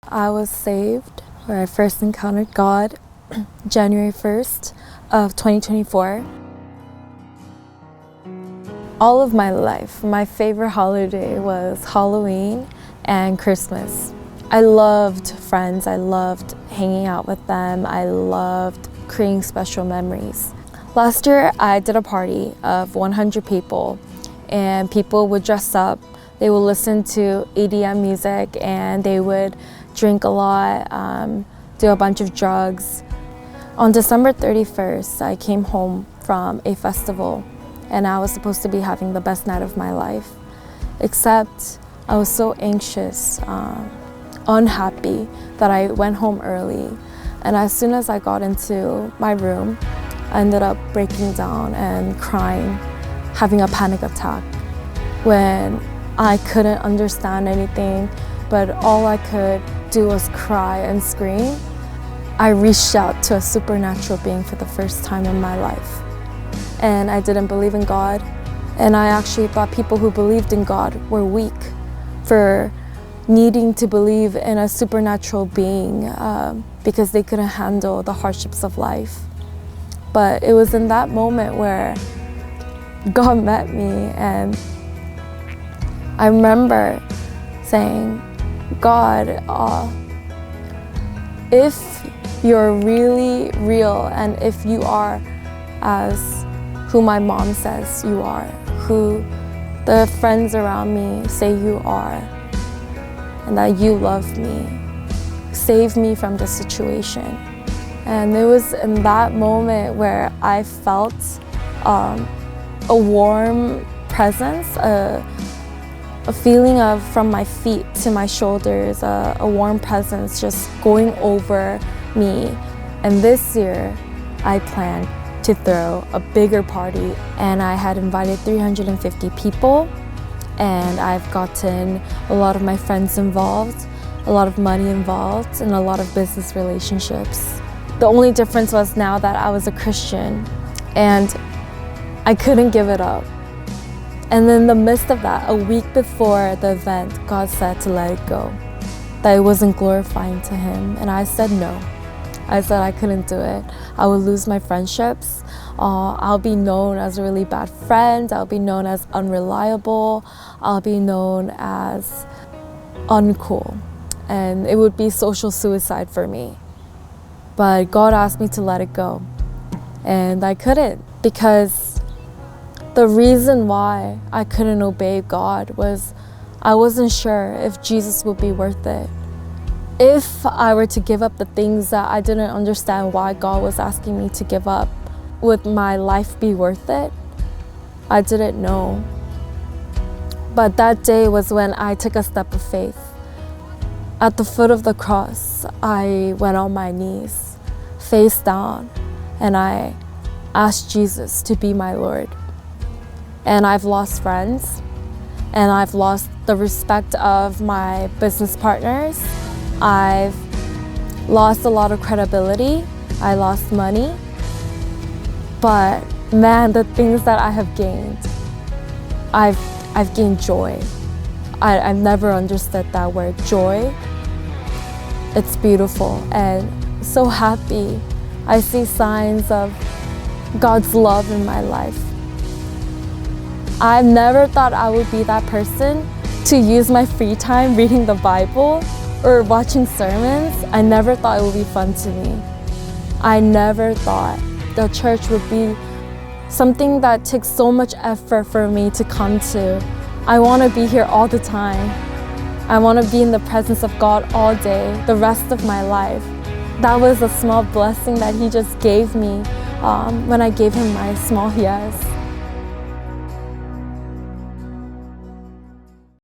I was saved, where I first encountered God, January 1st of 2024. All of my life, my favorite holiday was Halloween and Christmas. I loved friends, I loved hanging out with them, I loved creating special memories. Last year, I did a party of 100 people, and people would dress up. They would listen to EDM music, and they would drink a lot, do a bunch of drugs. On December 31st, I came home from a festival, and I was supposed to be having the best night of my life. Except I was so anxious, unhappy, that I went home early. And as soon as I got into my room, I ended up breaking down and crying, having a panic attack, when I couldn't understand anything, but all I could do was cry and scream. I reached out to a supernatural being for the first time in my life. And I didn't believe in God. And I actually thought people who believed in God were weak for needing to believe in a supernatural being because they couldn't handle the hardships of life. But it was in that moment where God met me, and I remember saying, God, if you're really real, and if you are as who my mom says you are, who the friends around me say you are, and that you love me, save me from this situation. And it was in that moment where I felt a warm presence, a feeling of from my feet to my shoulders, a warm presence just going over me. And this year, I planned to throw a bigger party, and I had invited 350 people, and I've gotten a lot of my friends involved, a lot of money involved, and a lot of business relationships. The only difference was now that I was a Christian, and I couldn't give it up. And in the midst of that, a week before the event, God said to let it go, that it wasn't glorifying to Him. And I said no. I said I couldn't do it. I would lose my friendships. I'll be known as a really bad friend. I'll be known as unreliable. I'll be known as uncool. And it would be social suicide for me. But God asked me to let it go. And I couldn't, because the reason why I couldn't obey God was I wasn't sure if Jesus would be worth it. If I were to give up the things that I didn't understand why God was asking me to give up, would my life be worth it? I didn't know. But that day was when I took a step of faith. At the foot of the cross, I went on my knees, face down, and I asked Jesus to be my Lord. And I've lost friends, and I've lost the respect of my business partners. I've lost a lot of credibility. I lost money. But man, the things that I have gained, I've gained joy. I've never understood that word, joy. It's beautiful and so happy. I see signs of God's love in my life. I never thought I would be that person to use my free time reading the Bible or watching sermons. I never thought it would be fun to me. I never thought the church would be something that takes so much effort for me to come to. I want to be here all the time. I want to be in the presence of God all day, the rest of my life. That was a small blessing that He just gave me when I gave Him my small yes.